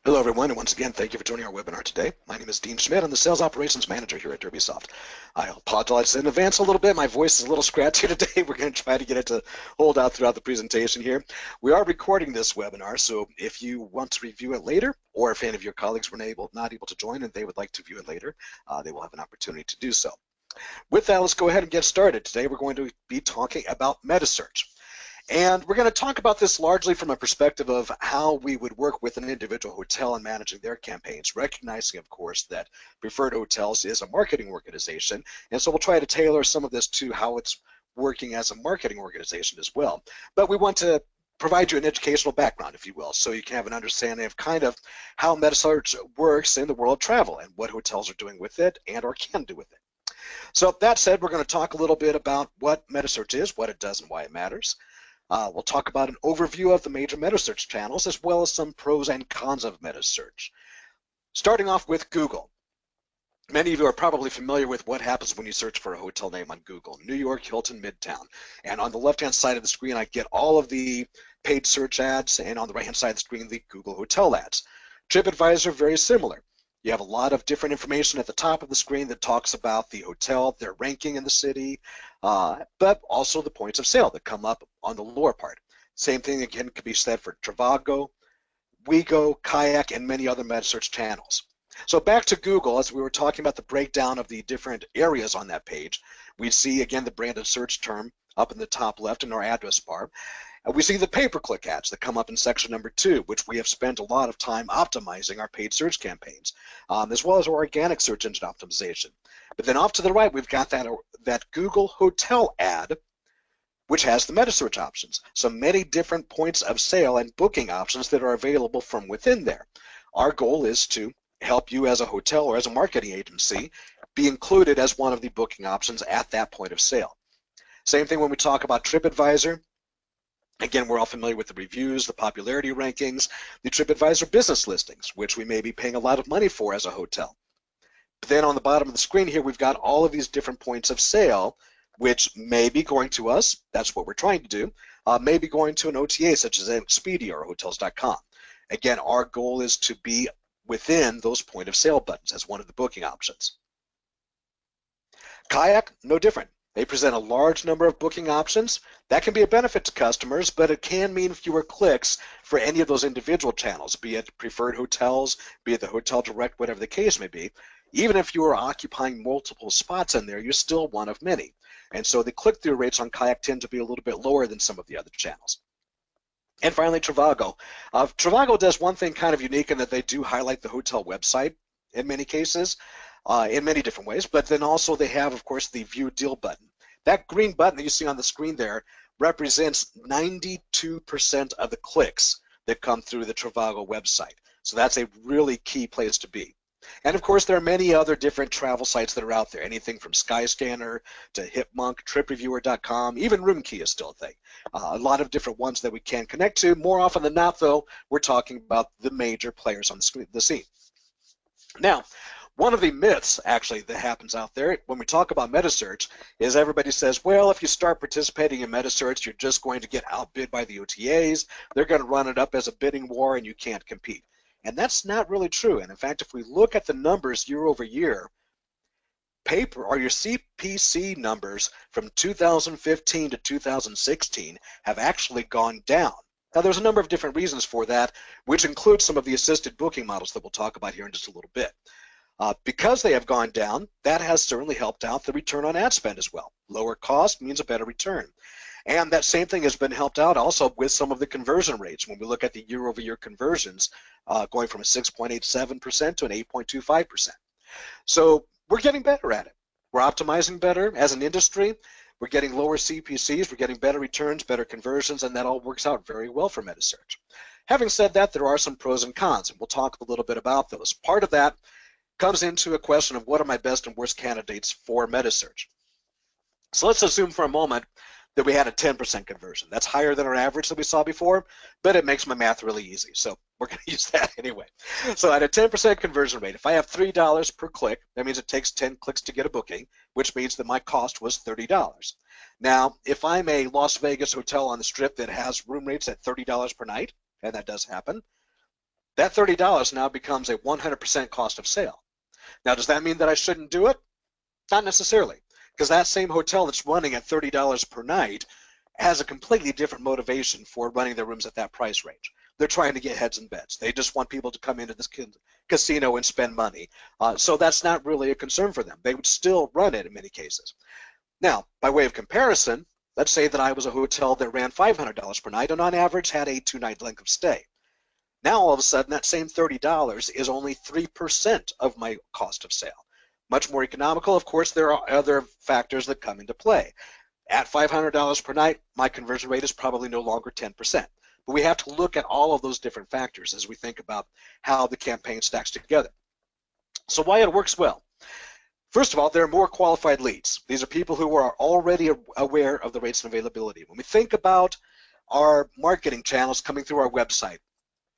Hello everyone, and once again, thank you for joining our webinar today. My name is Dean Schmidt. I'm the Sales Operations Manager here at Derbysoft. I apologize in advance a little bit. My voice is a little scratchy today. We're going to try to get it to hold out throughout the presentation here. We are recording this webinar, so if you want to review it later, or if any of your colleagues were not able to join and they would like to view it later, they will have an opportunity to do so. With that, let's go ahead and get started. Today we're going to be talking about Metasearch. And we're going to talk about this largely from a perspective of how we would work with an individual hotel in managing their campaigns, recognizing, of course, that Preferred Hotels is a marketing organization. And so we'll try to tailor some of this to how it's working as a marketing organization as well. But we want to provide you an educational background, if you will, so you can have an understanding of kind of how Metasearch works in the world of travel and what hotels are doing with it and or can do with it. So that said, we're going to talk a little bit about what Metasearch is, what it does, and why it matters. We'll talk about an overview of the major Metasearch channels as well as some pros and cons of Metasearch. Starting off with Google. Many of you are probably familiar with what happens when you search for a hotel name on Google. New York, Hilton, Midtown. And on the left-hand side of the screen, I get all of the paid search ads, and on the right-hand side of the screen, the Google hotel ads. TripAdvisor, very similar. You have a lot of different information at the top of the screen that talks about the hotel, their ranking in the city, but also the points of sale that come up on the lower part. Same thing again could be said for Trivago, WeGo, Kayak, and many other Metasearch channels. So back to Google, as we were talking about the breakdown of the different areas on that page, we see again the branded search term up in the top left in our address bar. We see the pay-per-click ads that come up in section number 2, which we have spent a lot of time optimizing our paid search campaigns, as well as our organic search engine optimization. But then off to the right, we've got that Google hotel ad, which has the Metasearch options. So many different points of sale and booking options that are available from within there. Our goal is to help you as a hotel or as a marketing agency be included as one of the booking options at that point of sale. Same thing when we talk about TripAdvisor. Again, we're all familiar with the reviews, the popularity rankings, the TripAdvisor business listings, which we may be paying a lot of money for as a hotel. But then on the bottom of the screen here, we've got all of these different points of sale, which may be going to us, that's what we're trying to do, may be going to an OTA such as Expedia or Hotels.com. Again, our goal is to be within those point of sale buttons as one of the booking options. Kayak, no different. They present a large number of booking options. That can be a benefit to customers, but it can mean fewer clicks for any of those individual channels, be it Preferred Hotels, be it the Hotel Direct, whatever the case may be. Even if you are occupying multiple spots in there, you're still one of many. And so the click-through rates on Kayak tend to be a little bit lower than some of the other channels. And finally, Trivago. Trivago does one thing kind of unique in that they do highlight the hotel website in many cases. In many different ways, but then also they have, of course, the View Deal button. That green button that you see on the screen there represents 92% of the clicks that come through the Trivago website. So that's a really key place to be. And of course, there are many other different travel sites that are out there, anything from Skyscanner to HipMonk, TripReviewer.com, even RoomKey is still a thing. A lot of different ones that we can connect to. More often than not, though, we're talking about the major players on the scene. Now, one of the myths, actually, that happens out there when we talk about Metasearch is everybody says, well, if you start participating in Metasearch, you're just going to get outbid by the OTAs. They're going to run it up as a bidding war, and you can't compete. And that's not really true. And in fact, if we look at the numbers year over year, your CPC numbers from 2015 to 2016 have actually gone down. Now, there's a number of different reasons for that, which includes some of the assisted booking models that we'll talk about here in just a little bit. Because they have gone down, that has certainly helped out the return on ad spend as well. Lower cost means a better return. And that same thing has been helped out also with some of the conversion rates. When we look at the year-over-year conversions, going from a 6.87% to an 8.25%. So we're getting better at it. We're optimizing better as an industry. We're getting lower CPCs. We're getting better returns, better conversions, and that all works out very well for Metasearch. Having said that, there are some pros and cons, and we'll talk a little bit about those. Part of that comes into a question of what are my best and worst candidates for Metasearch. So let's assume for a moment that we had a 10% conversion. That's higher than our average that we saw before, but it makes my math really easy. So we're going to use that anyway. So at a 10% conversion rate, if I have $3 per click, that means it takes 10 clicks to get a booking, which means that my cost was $30. Now, if I'm a Las Vegas hotel on the Strip that has room rates at $30 per night, and that does happen, that $30 now becomes a 100% cost of sale. Now, does that mean that I shouldn't do it? Not necessarily, because that same hotel that's running at $30 per night has a completely different motivation for running their rooms at that price range. They're trying to get heads and beds. They just want people to come into this casino and spend money. So that's not really a concern for them. They would still run it in many cases. Now, by way of comparison, let's say that I was a hotel that ran $500 per night and on average had a 2-night length of stay. Now, all of a sudden, that same $30 is only 3% of my cost of sale. Much more economical. Of course, there are other factors that come into play. At $500 per night, my conversion rate is probably no longer 10%. But we have to look at all of those different factors as we think about how the campaign stacks together. So why it works well. First of all, there are more qualified leads. These are people who are already aware of the rates and availability. When we think about our marketing channels coming through our website,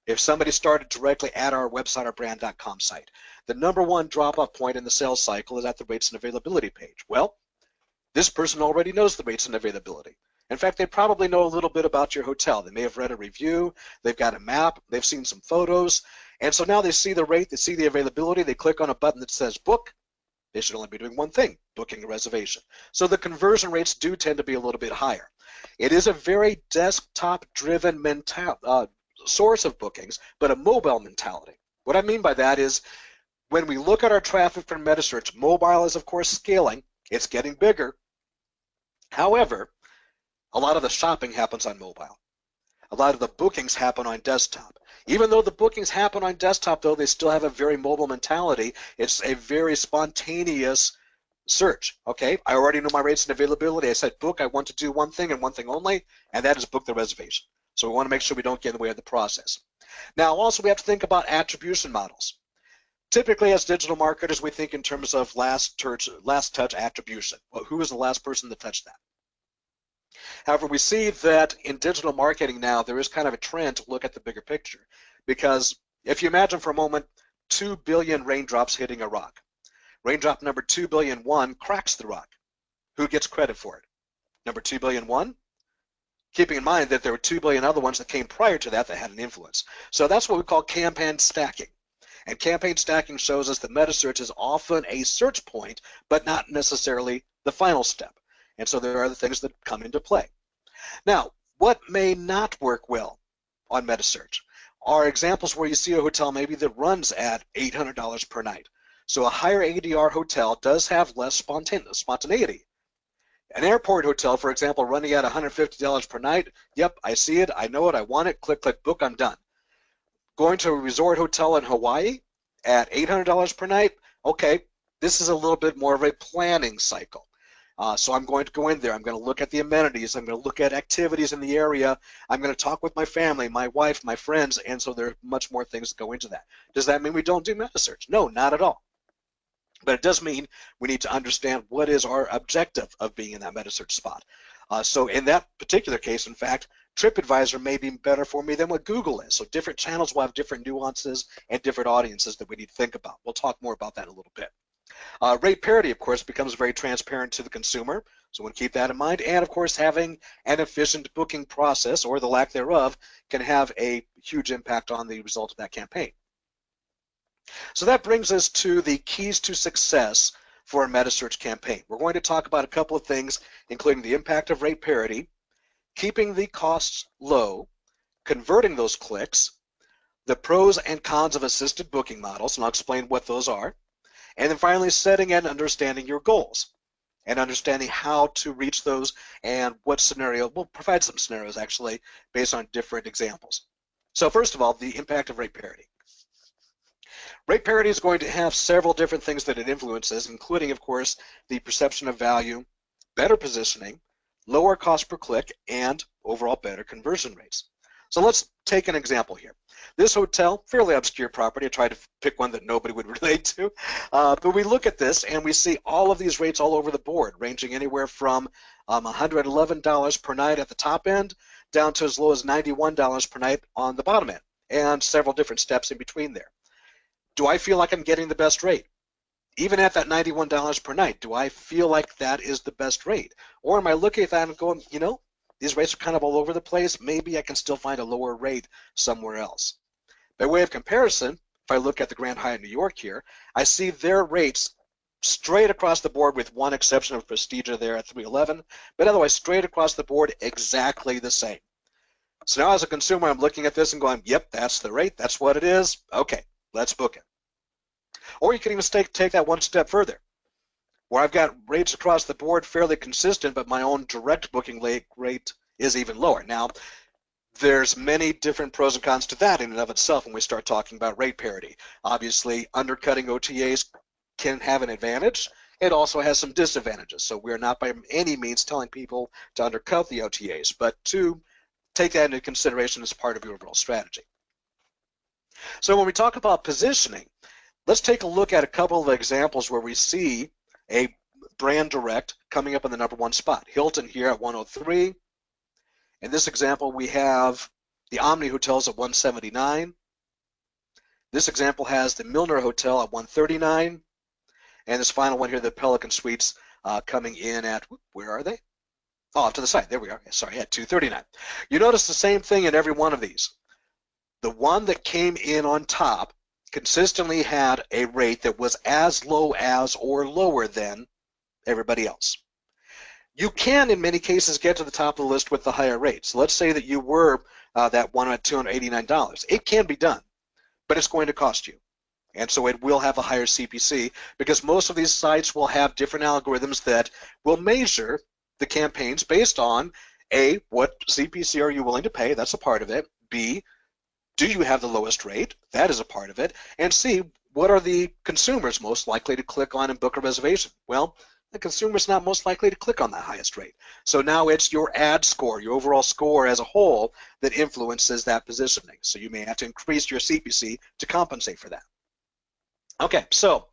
if somebody started directly at our website, our brand.com site, the #1 drop-off point in the sales cycle is at the rates and availability page. Well, this person already knows the rates and availability. In fact, they probably know a little bit about your hotel. They may have read a review, they've got a map, they've seen some photos, and so now they see the rate, they see the availability, they click on a button that says book. They should only be doing one thing, booking a reservation. So the conversion rates do tend to be a little bit higher. It is a very desktop-driven source of bookings, but a mobile mentality. What I mean by that is when we look at our traffic from Metasearch, mobile is of course scaling. It's getting bigger. However, a lot of the shopping happens on mobile. A lot of the bookings happen on desktop. Even though the bookings happen on desktop, though, they still have a very mobile mentality. It's a very spontaneous search. Okay, I already know my rates and availability. I said book, I want to do one thing and one thing only, and that is book the reservation. So we want to make sure we don't get in the way of the process. Now, also we have to think about attribution models. Typically, as digital marketers, we think in terms of last touch attribution. Well, who was the last person to touch that? However, we see that in digital marketing now, there is kind of a trend to look at the bigger picture. Because if you imagine for a moment 2 billion raindrops hitting a rock. Raindrop number 2,000,000,001 cracks the rock. Who gets credit for it? Number 2,000,000,001? Keeping in mind that there were 2 billion other ones that came prior to that that had an influence. So that's what we call campaign stacking. And campaign stacking shows us that Metasearch is often a search point, but not necessarily the final step. And so there are the things that come into play. Now, what may not work well on Metasearch are examples where you see a hotel maybe that runs at $800 per night. So a higher ADR hotel does have less spontaneity. An airport hotel, for example, running at $150 per night, yep, I see it, I know it, I want it, click, click, book, I'm done. Going to a resort hotel in Hawaii at $800 per night, okay, this is a little bit more of a planning cycle. So I'm going to go in there, I'm going to look at the amenities, I'm going to look at activities in the area, I'm going to talk with my family, my wife, my friends, and so there are much more things that go into that. Does that mean we don't do Metasearch? No, not at all. But it does mean we need to understand what is our objective of being in that Metasearch spot. So in that particular case, in fact, TripAdvisor may be better for me than what Google is. So different channels will have different nuances and different audiences that we need to think about. We'll talk more about that in a little bit. Rate parity, of course, becomes very transparent to the consumer. So we'll keep that in mind. And, of course, having an efficient booking process, or the lack thereof, can have a huge impact on the result of that campaign. So that brings us to the keys to success for a Metasearch campaign. We're going to talk about a couple of things, including the impact of rate parity, keeping the costs low, converting those clicks, the pros and cons of assisted booking models, and I'll explain what those are, and then finally setting and understanding your goals and understanding how to reach those and what scenario. We'll provide some scenarios actually based on different examples. So first of all, the impact of rate parity. Rate parity is going to have several different things that it influences, including, of course, the perception of value, better positioning, lower cost per click, and overall better conversion rates. So let's take an example here. This hotel, fairly obscure property, I tried to pick one that nobody would relate to, but we look at this and we see all of these rates all over the board, ranging anywhere from $111 per night at the top end down to as low as $91 per night on the bottom end, and several different steps in between there. Do I feel like I'm getting the best rate? Even at that $91 per night, do I feel like that is the best rate? Or am I looking at that and going, you know, these rates are kind of all over the place. Maybe I can still find a lower rate somewhere else. By way of comparison, if I look at the Grand Hyatt New York here, I see their rates straight across the board with one exception of Prestige there at 311, but otherwise straight across the board exactly the same. So now as a consumer, I'm looking at this and going, yep, that's the rate, that's what it is, okay, let's book it. Or you can even take that one step further, where I've got rates across the board fairly consistent, but my own direct booking rate is even lower. Now, there's many different pros and cons to that in and of itself when we start talking about rate parity. Obviously, undercutting OTAs can have an advantage. It also has some disadvantages. So we're not by any means telling people to undercut the OTAs, but to take that into consideration as part of your overall strategy. So when we talk about positioning, let's take a look at a couple of examples where we see a brand direct coming up in the #1 spot. Hilton here at 103. In this example, we have the Omni Hotels at 179. This example has the Milner Hotel at 139. And this final one here, the Pelican Suites, coming in at, where are they? Oh, off to the side. There we are. Sorry, at 239. You notice the same thing in every one of these. The one that came in on top consistently had a rate that was as low as or lower than everybody else. You can, in many cases, get to the top of the list with the higher rate. So let's say that you were that one at $289. It can be done, but it's going to cost you. And so it will have a higher CPC because most of these sites will have different algorithms that will measure the campaigns based on A, what CPC are you willing to pay? That's a part of it. B, do you have the lowest rate? That is a part of it. And C, what are the consumers most likely to click on and book a reservation? Well, the consumer's not most likely to click on that highest rate. So now it's your ad score, your overall score as a whole that influences that positioning. So you may have to increase your CPC to compensate for that. Okay, so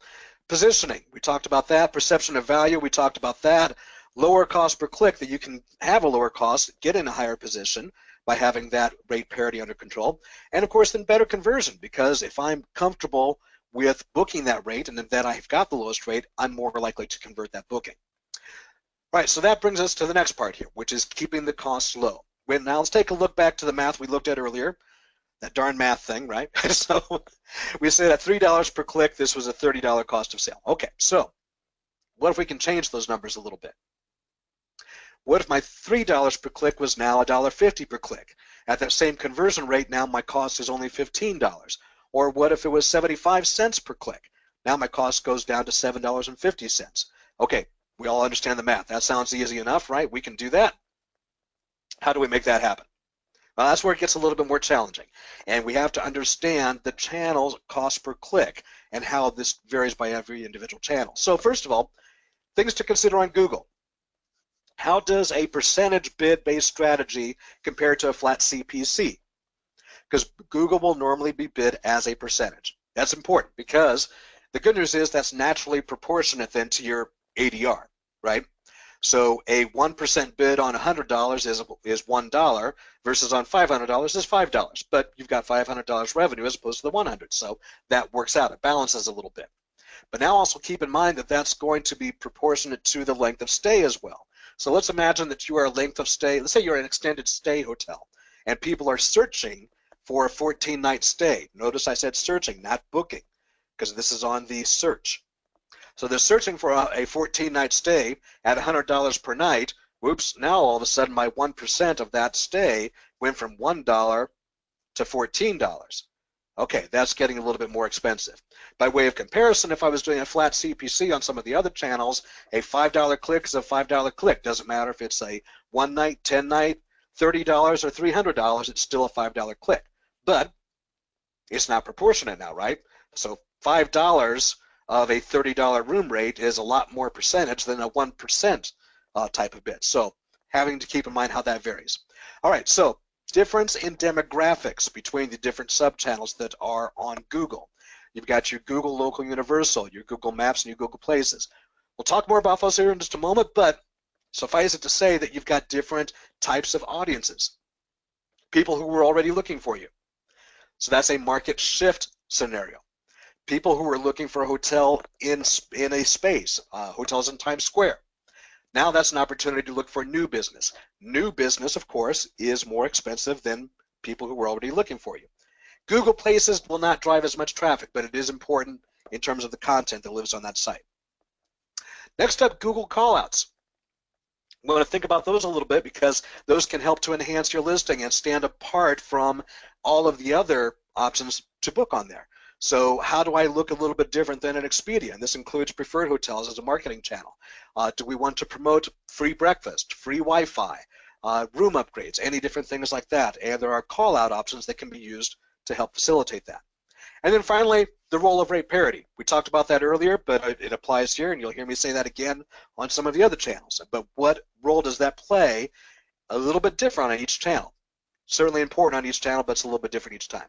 positioning, we talked about that. Perception of value, we talked about that. Lower cost per click, that you can have a lower cost, get in a higher position by having that rate parity under control. And of course, then better conversion, because if I'm comfortable with booking that rate and that I've got the lowest rate, I'm more likely to convert that booking. All right, so that brings us to the next part here, which is keeping the costs low. Now let's take a look back to the math we looked at earlier. That darn math thing, right? So we said at $3 per click, this was a $30 cost of sale. Okay, so what if we can change those numbers a little bit? What if my $3 per click was now $1.50 per click? At that same conversion rate, now my cost is only $15. Or what if it was 75 cents per click? Now my cost goes down to $7.50. Okay, we all understand the math. That sounds easy enough, right? We can do that. How do we make that happen? Well, that's where it gets a little bit more challenging. And we have to understand the channel's cost per click and how this varies by every individual channel. So first of all, things to consider on Google. How does a percentage bid-based strategy compare to a flat CPC? Because Google will normally be bid as a percentage. That's important because the good news is that's naturally proportionate then to your ADR, right? So a 1% bid on $100 is $1 versus on $500 is $5. But you've got $500 revenue as opposed to the 100. So that works out. It balances a little bit. But now also keep in mind that that's going to be proportionate to the length of stay as well. So let's imagine that you are a length of stay. Let's say you're an extended stay hotel and people are searching for a 14-night stay. Notice I said searching, not booking, because this is on the search. So they're searching for a 14-night stay at $100 per night. Whoops, now all of a sudden my 1% of that stay went from $1 to $14. Okay, that's getting a little bit more expensive. By way of comparison, if I was doing a flat CPC on some of the other channels, a $5 click is a $5 click. Doesn't matter if it's a 1-night, 10-night, $30 or $300, it's still a $5 click. But it's not proportionate now, right? So $5 of a $30 room rate is a lot more percentage than a 1% type of bid. So having to keep in mind how that varies. All right, so difference in demographics between the different sub-channels that are on Google. You've got your Google Local Universal, your Google Maps, and your Google Places. We'll talk more about those here in just a moment, but suffice it to say that you've got different types of audiences. People who were already looking for you. So that's a market shift scenario. People who are looking for a hotel in a space, hotels in Times Square. Now that's an opportunity to look for new business. New business, of course, is more expensive than people who were already looking for you. Google Places will not drive as much traffic, but it is important in terms of the content that lives on that site. Next up, Google callouts. We want to think about those a little bit because those can help to enhance your listing and stand apart from all of the other options to book on there. So how do I look a little bit different than an Expedia? And this includes preferred hotels as a marketing channel. Do we want to promote free breakfast, free Wi-Fi, room upgrades, any different things like that? And there are call-out options that can be used to help facilitate that. And then finally, the role of rate parity. We talked about that earlier, but it applies here, and you'll hear me say that again on some of the other channels. But what role does that play? A little bit different on each channel. Certainly important on each channel, but it's a little bit different each time.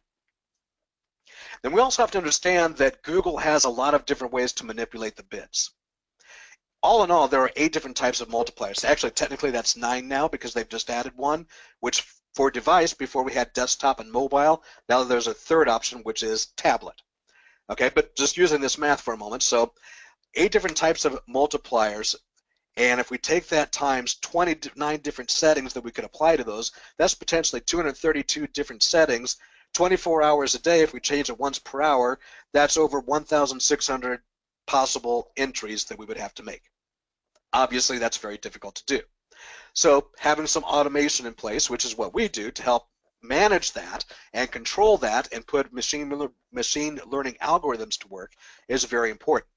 Then we also have to understand that Google has a lot of different ways to manipulate the bids. All in all, there are 8 different types of multipliers. Actually, technically that's 9 now because they've just added one, which for device, before we had desktop and mobile, now there's a third option, which is tablet. Okay, but just using this math for a moment, so 8 different types of multipliers, and if we take that times 29 different settings that we could apply to those, that's potentially 232 different settings, 24 hours a day. If we change it once per hour, that's over 1,600 possible entries that we would have to make. Obviously, that's very difficult to do. So having some automation in place, which is what we do to help manage that and control that and put machine learning algorithms to work, is very important.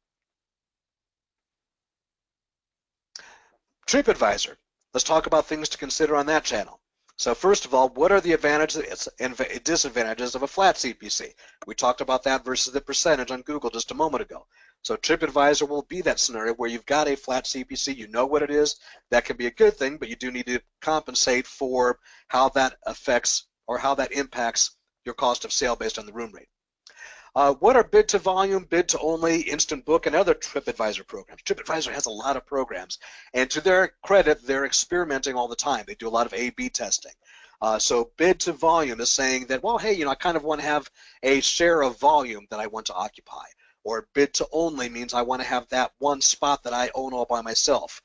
TripAdvisor. Let's talk about things to consider on that channel. So first of all, what are the advantages and disadvantages of a flat CPC? We talked about that versus the percentage on Google just a moment ago. So TripAdvisor will be that scenario where you've got a flat CPC, you know what it is. That can be a good thing, but you do need to compensate for how that affects or how that impacts your cost of sale based on the room rate. What are bid to volume, bid to only, instant book, and other TripAdvisor programs? TripAdvisor has a lot of programs, and to their credit, they're experimenting all the time. They do a lot of A/B testing. So bid to volume is saying that, well, hey, I kind of want to have a share of volume that I want to occupy. Or bid to only means I want to have that one spot that I own all by myself.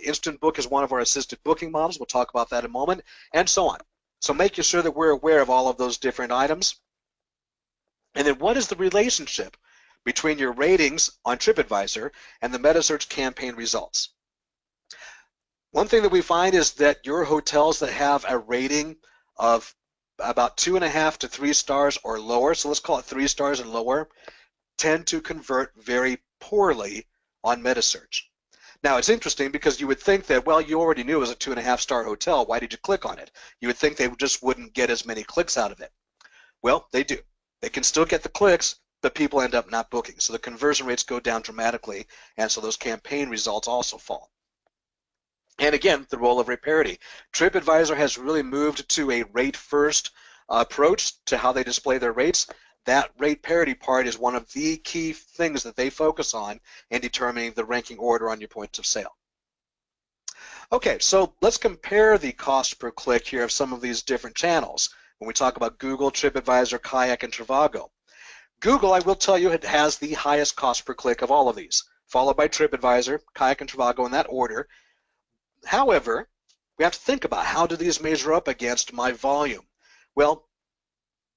Instant book is one of our assisted booking models. We'll talk about that in a moment, and so on. So making sure that we're aware of all of those different items. And then what is the relationship between your ratings on TripAdvisor and the Metasearch campaign results? One thing that we find is that your hotels that have a rating of about 2.5 to 3 stars or lower, so let's call it 3 stars and lower, tend to convert very poorly on Metasearch. Now, it's interesting because you would think that, well, you already knew it was a 2.5-star hotel. Why did you click on it? You would think they just wouldn't get as many clicks out of it. Well, they do. They can still get the clicks, but people end up not booking. So the conversion rates go down dramatically, and so those campaign results also fall. And again, the role of rate parity. TripAdvisor has really moved to a rate-first approach to how they display their rates. That rate parity part is one of the key things that they focus on in determining the ranking order on your points of sale. Okay, so let's compare the cost per click here of some of these different channels. When we talk about Google, TripAdvisor, Kayak, and Trivago. Google, I will tell you, it has the highest cost per click of all of these, followed by TripAdvisor, Kayak, and Trivago in that order. However, we have to think about how do these measure up against my volume? Well,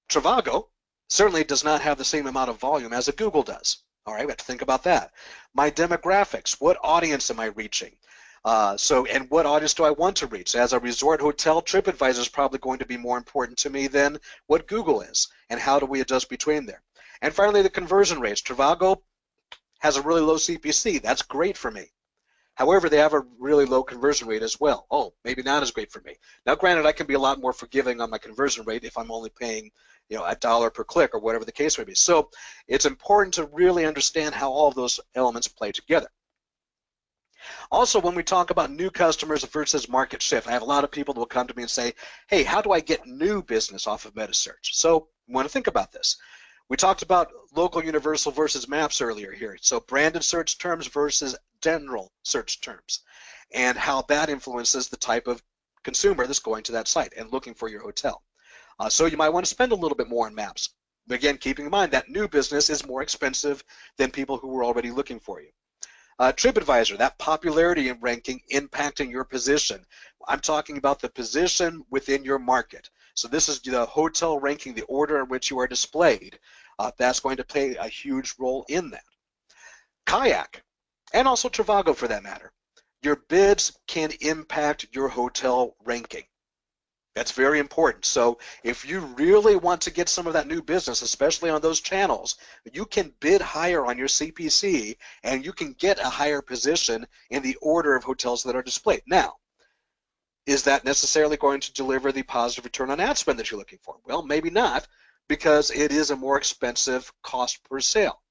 Trivago certainly does not have the same amount of volume as a Google does. All right, we have to think about that. My demographics, what audience am I reaching? And what audience do I want to reach? As a resort hotel, TripAdvisor is probably going to be more important to me than what Google is, and how do we adjust between there? And finally, the conversion rates. Trivago has a really low CPC. That's great for me. However, they have a really low conversion rate as well. Oh, maybe not as great for me. Now, granted, I can be a lot more forgiving on my conversion rate if I'm only paying, $1 per click or whatever the case may be. So it's important to really understand how all of those elements play together. Also, when we talk about new customers versus market shift, I have a lot of people that will come to me and say, hey, how do I get new business off of Metasearch? So we want to think about this. We talked about local universal versus maps earlier here. So branded search terms versus general search terms, and how that influences the type of consumer that's going to that site and looking for your hotel. So you might want to spend a little bit more on maps. But again, keeping in mind that new business is more expensive than people who were already looking for you. TripAdvisor, that popularity and ranking impacting your position. I'm talking about the position within your market. So this is the hotel ranking, the order in which you are displayed. That's going to play a huge role in that. Kayak, and also Trivago for that matter. Your bids can impact your hotel ranking. That's very important. So if you really want to get some of that new business, especially on those channels, you can bid higher on your CPC and you can get a higher position in the order of hotels that are displayed. Now, is that necessarily going to deliver the positive return on ad spend that you're looking for? Well, maybe not, because it is a more expensive cost per sale.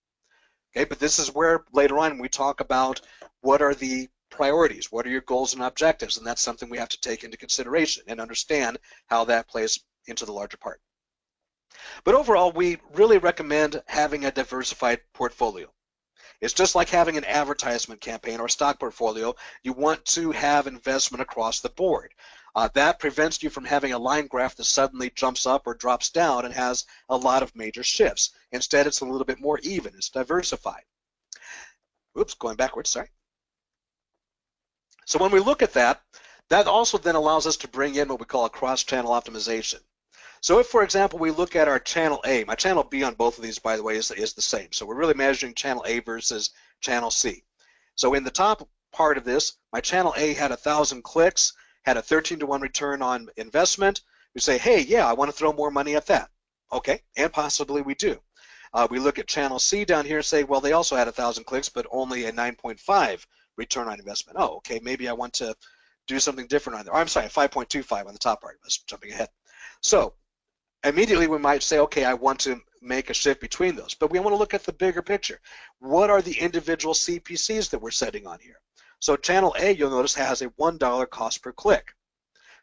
Okay, but this is where later on we talk about what are the priorities, what are your goals and objectives, and that's something we have to take into consideration and understand how that plays into the larger part. But overall, we really recommend having a diversified portfolio. It's just like having an advertisement campaign or a stock portfolio. You want to have investment across the board. That prevents you from having a line graph that suddenly jumps up or drops down and has a lot of major shifts. Instead, it's a little bit more even. It's diversified. Oops, going backwards, sorry. So when we look at that, that also then allows us to bring in what we call a cross-channel optimization. So if, for example, we look at our channel A, my channel B on both of these, by the way, is the same. So we're really measuring channel A versus channel C. So in the top part of this, my channel A had 1,000 clicks, had a 13-to-1 return on investment. We say, hey, yeah, I want to throw more money at that. Okay, and possibly we do. We look at channel C down here and say, well, they also had 1,000 clicks, but only a 9.5 return on investment. Oh, okay, maybe I want to do something different on there. I'm sorry, 5.25 on the top part. I was jumping ahead. So immediately we might say, okay, I want to make a shift between those, but we want to look at the bigger picture. What are the individual CPCs that we're setting on here? So channel A, you'll notice, has a $1 cost per click.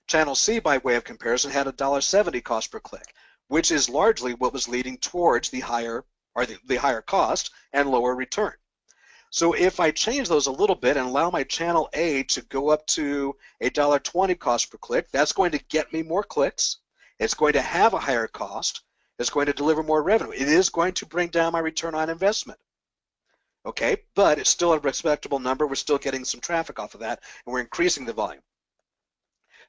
Channel C, by way of comparison, had a $1.70 cost per click, which is largely what was leading towards the higher cost and lower return. So if I change those a little bit and allow my channel A to go up to a $1.20 cost per click, that's going to get me more clicks. It's going to have a higher cost. It's going to deliver more revenue. It is going to bring down my return on investment. Okay, but it's still a respectable number. We're still getting some traffic off of that, and we're increasing the volume.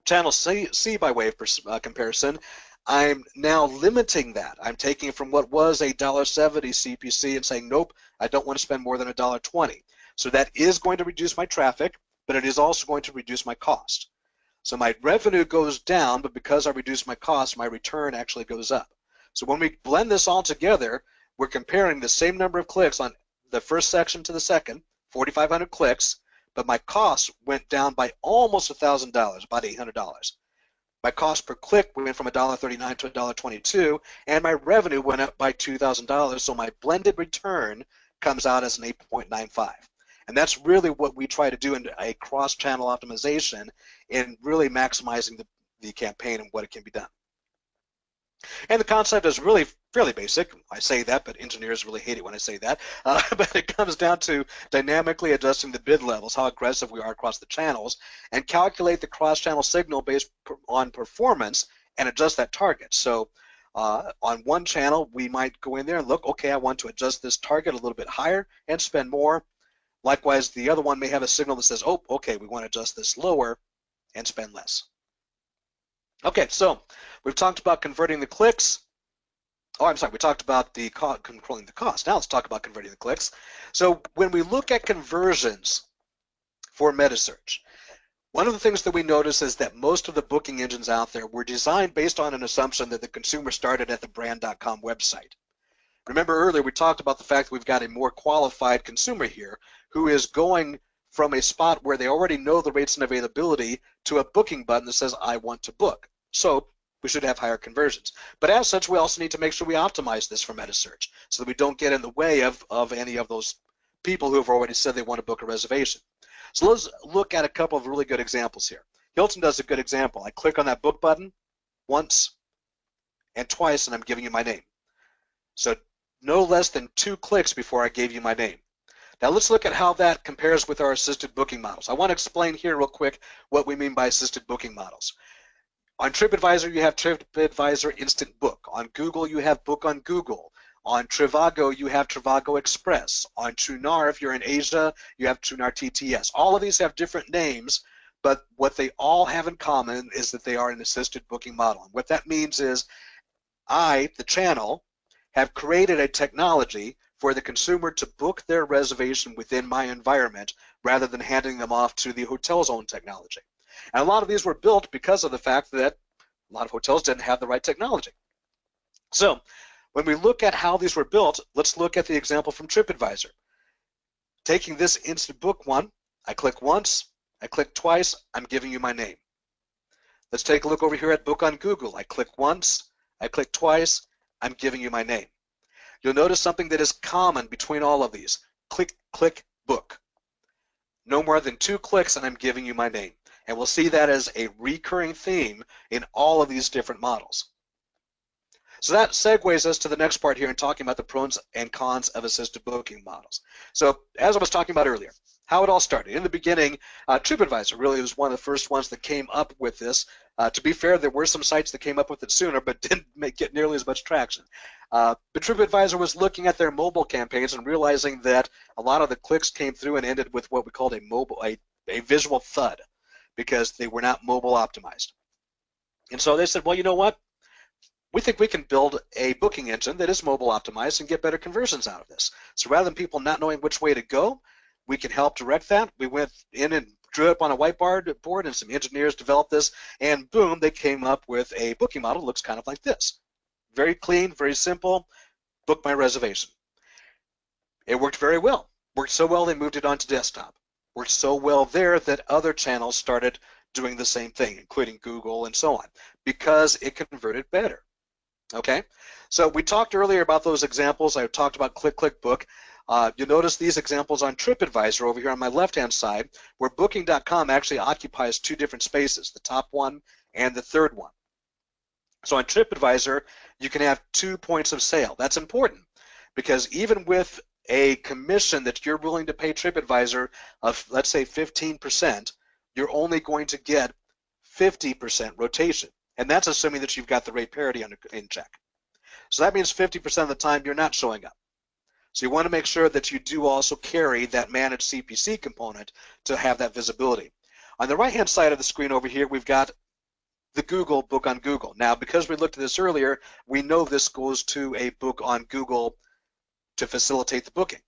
Channel C by way of comparison, I'm now limiting that. I'm taking it from what was a $1.70 CPC and saying, nope, I don't want to spend more than $1.20. So that is going to reduce my traffic, but it is also going to reduce my cost. So my revenue goes down, but because I reduce my cost, my return actually goes up. So when we blend this all together, we're comparing the same number of clicks on the first section to the second, 4,500 clicks, but my cost went down by almost $1,000, about $800. My cost per click went from $1.39 to $1.22, and my revenue went up by $2,000, so my blended return comes out as an 8.95. And that's really what we try to do in a cross-channel optimization in really maximizing the campaign and what it can be done. And the concept is really fairly basic. I say that, but engineers really hate it when I say that. But it comes down to dynamically adjusting the bid levels, how aggressive we are across the channels, and calculate the cross-channel signal based on performance and adjust that target. So on one channel, we might go in there and look, okay, I want to adjust this target a little bit higher and spend more. Likewise, the other one may have a signal that says, oh, okay, we want to adjust this lower and spend less. Okay, so we've talked about converting the clicks. Oh, I'm sorry, we talked about the controlling the cost. Now let's talk about converting the clicks. So when we look at conversions for Metasearch, one of the things that we notice is that most of the booking engines out there were designed based on an assumption that the consumer started at the brand.com website. Remember earlier we talked about the fact that we've got a more qualified consumer here who is going from a spot where they already know the rates and availability to a booking button that says, I want to book. So we should have higher conversions. But as such, we also need to make sure we optimize this for Metasearch so that we don't get in the way of any of those people who have already said they want to book a reservation. So let's look at a couple of really good examples here. Hilton does a good example. I click on that book button once and twice, and I'm giving you my name. So no less than 2 clicks before I gave you my name. Now let's look at how that compares with our assisted booking models. I want to explain here real quick what we mean by assisted booking models. On TripAdvisor, you have TripAdvisor Instant Book. On Google, you have Book on Google. On Trivago, you have Trivago Express. On Tunar, if you're in Asia, you have Tunar TTS. All of these have different names, but what they all have in common is that they are an assisted booking model. And what that means is I, the channel, have created a technology for the consumer to book their reservation within my environment rather than handing them off to the hotel's own technology. And a lot of these were built because of the fact that a lot of hotels didn't have the right technology. So when we look at how these were built, let's look at the example from TripAdvisor. Taking this instant book one, I click once, I click twice, I'm giving you my name. Let's take a look over here at Book on Google. I click once, I click twice, I'm giving you my name. You'll notice something that is common between all of these. Click, click, book. No more than 2 clicks and I'm giving you my name. And we'll see that as a recurring theme in all of these different models. So that segues us to the next part here in talking about the pros and cons of assisted booking models. So as I was talking about earlier, how it all started. In the beginning, TripAdvisor really was one of the first ones that came up with this. To be fair, there were some sites that came up with it sooner, but didn't get nearly as much traction. But TripAdvisor was looking at their mobile campaigns and realizing that a lot of the clicks came through and ended with what we called a visual thud, because they were not mobile optimized. And so they said, well, you know what? We think we can build a booking engine that is mobile optimized and get better conversions out of this. So rather than people not knowing which way to go, we can help direct that. We went in and drew it up on a whiteboard board, and some engineers developed this, and boom, they came up with a booking model that looks kind of like this. Very clean, very simple, book my reservation. It worked very well. Worked so well they moved it onto desktop. Worked so well there that other channels started doing the same thing, including Google and so on, because it converted better. Okay, so we talked earlier about those examples. I talked about click, click, book. You'll notice these examples on TripAdvisor over here on my left-hand side, where Booking.com actually occupies 2 different spaces, the top one and the third one. So on TripAdvisor, you can have 2 points of sale. That's important because even with a commission that you're willing to pay TripAdvisor of, let's say, 15%, you're only going to get 50% rotation. And that's assuming that you've got the rate parity in check. So that means 50% of the time you're not showing up. So you want to make sure that you do also carry that managed CPC component to have that visibility. On the right-hand side of the screen over here, we've got the Google Book on Google. Now, because we looked at this earlier, we know this goes to a Book on Google to facilitate the booking.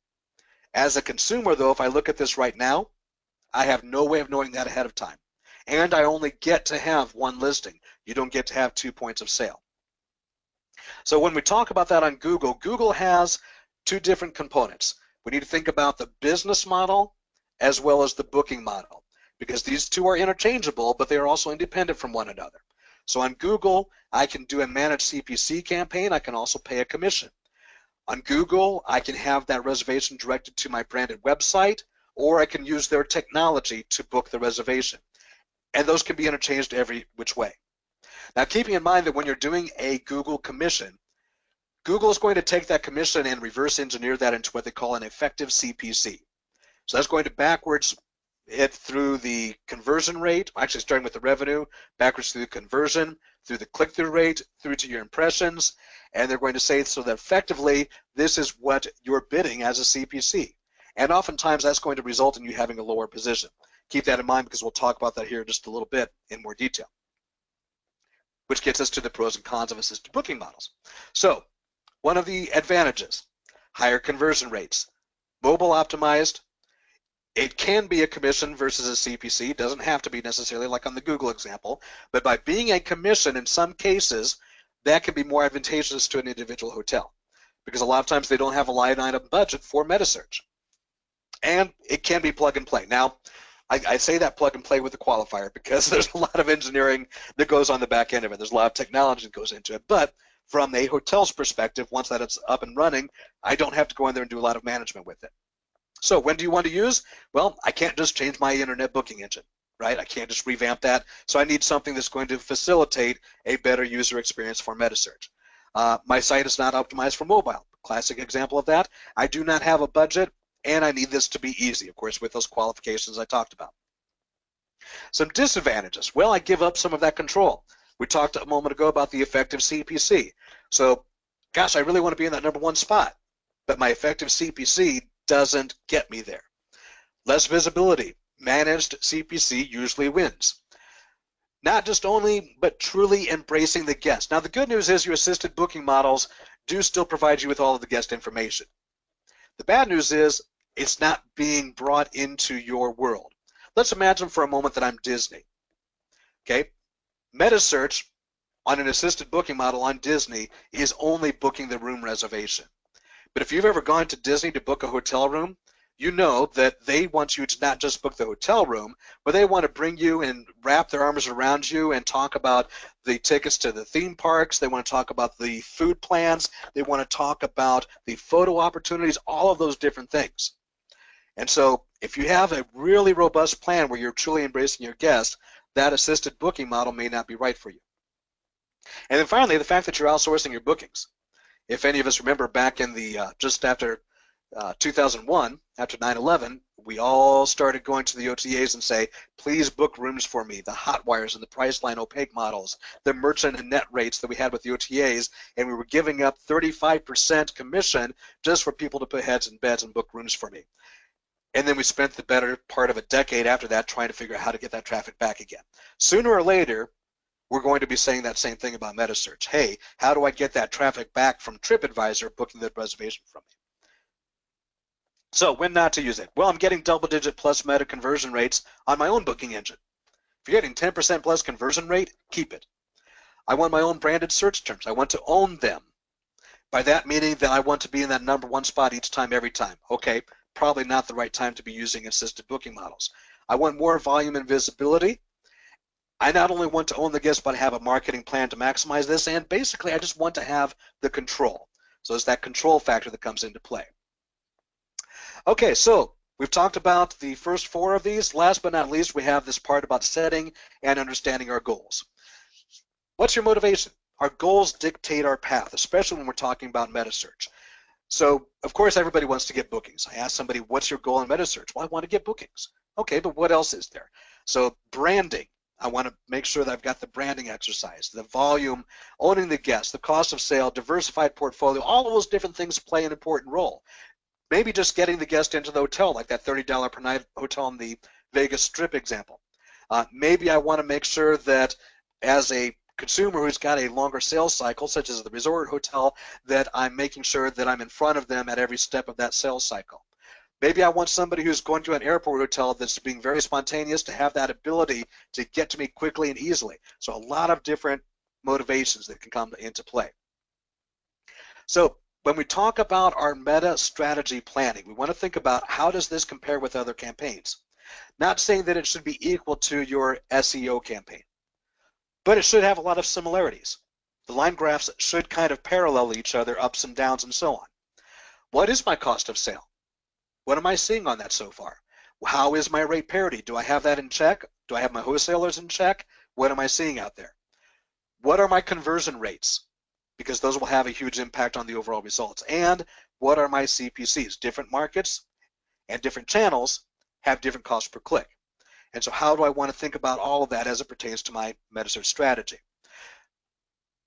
As a consumer, though, if I look at this right now, I have no way of knowing that ahead of time. And I only get to have 1 listing. You don't get to have 2 points of sale. So when we talk about that on Google, Google has 2 different components. We need to think about the business model as well as the booking model, because these 2 are interchangeable, but they are also independent from one another. So on Google, I can do a managed CPC campaign. I can also pay a commission. On Google, I can have that reservation directed to my branded website, or I can use their technology to book the reservation. And those can be interchanged every which way. Now, keeping in mind that when you're doing a Google commission, Google is going to take that commission and reverse engineer that into what they call an effective CPC. So that's going to backwards it through the conversion rate, actually starting with the revenue, backwards through the conversion, through the click-through rate, through to your impressions, and they're going to say so that effectively this is what you're bidding as a CPC. And oftentimes that's going to result in you having a lower position. Keep that in mind because we'll talk about that here in just a little bit in more detail. Which gets us to the pros and cons of assisted booking models. So, one of the advantages, higher conversion rates. Mobile optimized, it can be a commission versus a CPC. It doesn't have to be necessarily like on the Google example, but by being a commission in some cases, that can be more advantageous to an individual hotel because a lot of times they don't have a line item budget for Metasearch. And it can be plug and play. Now, I say that plug and play with the qualifier because there's a lot of engineering that goes on the back end of it. There's a lot of technology that goes into it. But from a hotel's perspective, once that it's up and running, I don't have to go in there and do a lot of management with it. So when do you want to use? Well, I can't just change my internet booking engine, right? I can't just revamp that. So I need something that's going to facilitate a better user experience for Metasearch. My site is not optimized for mobile. Classic example of that. I do not have a budget, and I need this to be easy, of course, with those qualifications I talked about. Some disadvantages. Well, I give up some of that control. We talked a moment ago about the effective CPC. So, gosh, I really want to be in that #1 spot, but my effective CPC doesn't get me there. Less visibility managed CPC usually wins. Not just only, but truly embracing the guest. Now, the good news is your assisted booking models do still provide you with all of the guest information. The bad news is it's not being brought into your world. Let's imagine for a moment that I'm Disney. Okay, Metasearch on an assisted booking model on Disney is only booking the room reservation. But if you've ever gone to Disney to book a hotel room, you know that they want you to not just book the hotel room, but they want to bring you and wrap their arms around you and talk about the tickets to the theme parks. They want to talk about the food plans. They want to talk about the photo opportunities, all of those different things. And so if you have a really robust plan where you're truly embracing your guests, that assisted booking model may not be right for you. And then finally, the fact that you're outsourcing your bookings. If any of us remember back in the just after 2001, after 9/11, we all started going to the OTAs and say, please book rooms for me, the hot wires and the Priceline opaque models, the merchant and net rates that we had with the OTAs, and we were giving up 35% commission just for people to put heads in beds and book rooms for me. And then we spent the better part of a decade after that trying to figure out how to get that traffic back again. Sooner or later, we're going to be saying that same thing about Metasearch. Hey, how do I get that traffic back from TripAdvisor booking the reservation from me? So when not to use it? Well, I'm getting double-digit plus meta conversion rates on my own booking engine. If you're getting 10% plus conversion rate, keep it. I want my own branded search terms. I want to own them. By that meaning that I want to be in that #1 spot each time, every time. Okay, probably not the right time to be using assisted booking models. I want more volume and visibility. I not only want to own the guest, but I have a marketing plan to maximize this, and basically I just want to have the control. So it's that control factor that comes into play. Okay, so we've talked about the first 4 of these. Last but not least, we have this part about setting and understanding our goals. What's your motivation? Our goals dictate our path, especially when we're talking about Metasearch. So, of course, everybody wants to get bookings. I ask somebody, what's your goal in Metasearch? Well, I want to get bookings. Okay, but what else is there? So, branding. I want to make sure that I've got the branding exercise, the volume, owning the guest, the cost of sale, diversified portfolio, all of those different things play an important role. Maybe just getting the guest into the hotel, like that $30 per night hotel in the Vegas Strip example. Maybe I want to make sure that as a consumer who's got a longer sales cycle, such as the resort hotel, that I'm making sure that I'm in front of them at every step of that sales cycle. Maybe I want somebody who's going to an airport hotel that's being very spontaneous to have that ability to get to me quickly and easily. So a lot of different motivations that can come into play. So when we talk about our meta strategy planning, we want to think about how does this compare with other campaigns. Not saying that it should be equal to your SEO campaign, but it should have a lot of similarities. The line graphs should kind of parallel each other, ups and downs and so on. What is my cost of sale? What am I seeing on that so far? How is my rate parity? Do I have that in check? Do I have my wholesalers in check? What am I seeing out there? What are my conversion rates? Because those will have a huge impact on the overall results. And what are my CPCs? Different markets and different channels have different costs per click. And so how do I want to think about all of that as it pertains to my Metasearch strategy?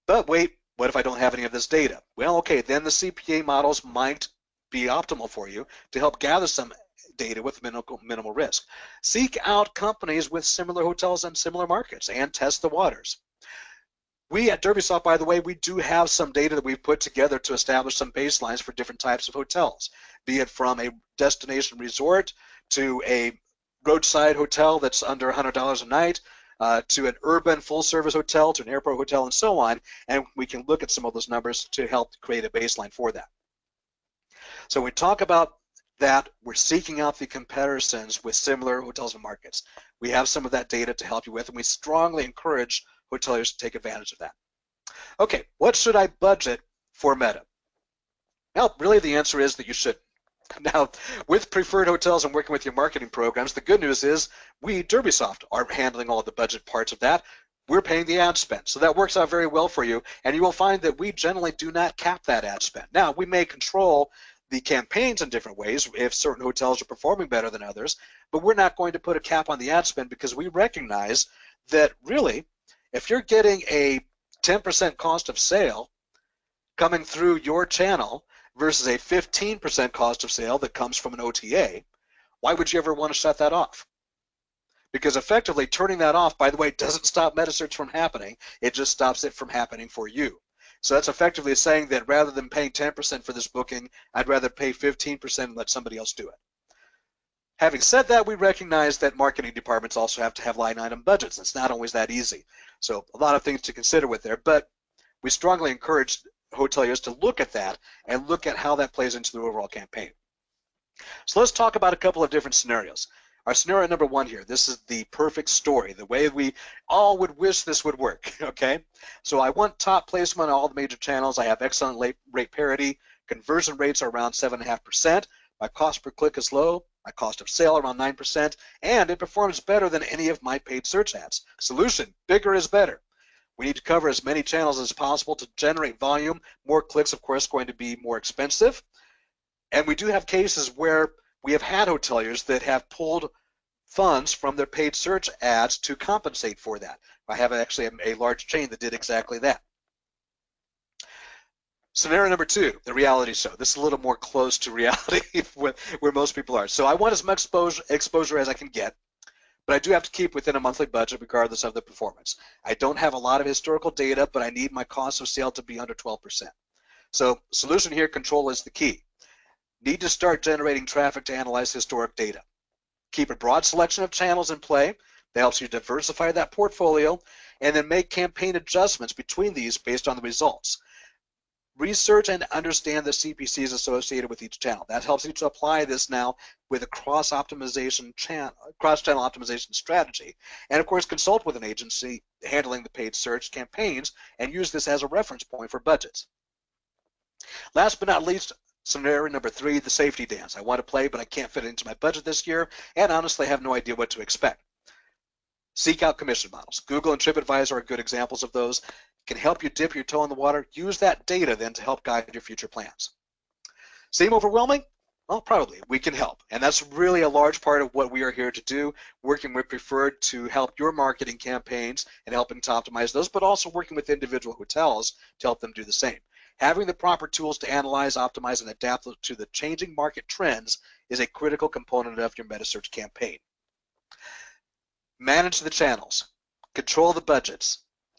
But wait, what if I don't have any of this data? Well, okay, then the CPA models might be optimal for you to help gather some data with minimal risk. Seek out companies with similar hotels and similar markets and test the waters. We at DerbySoft, by the way, we do have some data that we've put together to establish some baselines for different types of hotels, be it from a destination resort to a roadside hotel that's under $100 a night, to an urban full-service hotel, to an airport hotel, and so on, and we can look at some of those numbers to help create a baseline for that. So when we talk about that, we're seeking out the comparisons with similar hotels and markets. We have some of that data to help you with, and we strongly encourage hoteliers to take advantage of that. Okay, what should I budget for Meta? Well, really the answer is that you shouldn't. Now, with preferred hotels and working with your marketing programs, the good news is we, DerbySoft, are handling all the budget parts of that. We're paying the ad spend, so that works out very well for you, and you will find that we generally do not cap that ad spend. Now, we may control the campaigns in different ways if certain hotels are performing better than others, but we're not going to put a cap on the ad spend because we recognize that really, if you're getting a 10% cost of sale coming through your channel versus a 15% cost of sale that comes from an OTA, why would you ever want to shut that off? Because effectively turning that off, by the way, doesn't stop Metasearch from happening. It just stops it from happening for you. So that's effectively saying that rather than paying 10% for this booking, I'd rather pay 15% and let somebody else do it. Having said that, we recognize that marketing departments also have to have line item budgets. It's not always that easy. So a lot of things to consider with there, but we strongly encourage hoteliers to look at that and look at how that plays into the overall campaign. So let's talk about a couple of different scenarios. Our scenario number one here, this is the perfect story, the way we all would wish this would work, okay? So I want top placement on all the major channels. I have excellent rate parity. Conversion rates are around 7.5%. My cost per click is low. My cost of sale around 9%. And it performs better than any of my paid search ads. Solution, bigger is better. We need to cover as many channels as possible to generate volume. More clicks, of course, going to be more expensive. And we do have cases where we have had hoteliers that have pulled funds from their paid search ads to compensate for that. I have actually a large chain that did exactly that. Scenario number two, the reality show. This is a little more close to reality where most people are. So I want as much exposure as I can get, but I do have to keep within a monthly budget regardless of the performance. I don't have a lot of historical data, but I need my cost of sale to be under 12%. So solution here, control is the key. Need to start generating traffic to analyze historic data. Keep a broad selection of channels in play. That helps you diversify that portfolio, and then make campaign adjustments between these based on the results. Research and understand the CPCs associated with each channel. That helps you to apply this now with a cross-channel optimization strategy. And of course, consult with an agency handling the paid search campaigns and use this as a reference point for budgets. Last but not least, scenario number three, the safety dance. I want to play, but I can't fit it into my budget this year, and honestly have no idea what to expect. Seek out commission models. Google and TripAdvisor are good examples of those. Can help you dip your toe in the water. Use that data then to help guide your future plans. Seem overwhelming? Well, probably. We can help, and that's really a large part of what we are here to do, working with Preferred to help your marketing campaigns and helping to optimize those, but also working with individual hotels to help them do the same. Having the proper tools to analyze, optimize, and adapt to the changing market trends is a critical component of your Metasearch campaign. Manage the channels, control the budgets,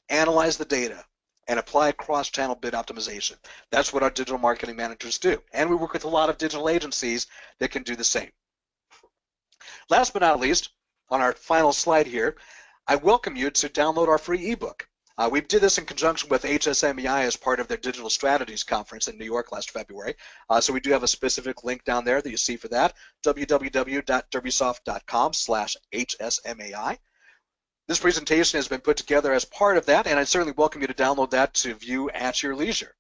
analyze the data, and apply cross-channel bid optimization. That's what our digital marketing managers do. And we work with a lot of digital agencies that can do the same. Last but not least, on our final slide here, I welcome you to download our free ebook. We did this in conjunction with HSMEI as part of their Digital Strategies Conference in New York last February. So we do have a specific link down there that you see for that, www.derbysoft.com/HSMEI. This presentation has been put together as part of that, and I certainly welcome you to download that to view at your leisure.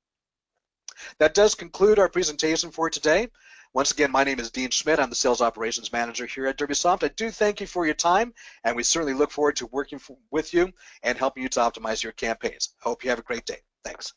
That does conclude our presentation for today. Once again, my name is Dean Schmidt. I'm the Sales Operations Manager here at DerbySoft. I do thank you for your time, and we certainly look forward to working with you and helping you to optimize your campaigns. I hope you have a great day. Thanks.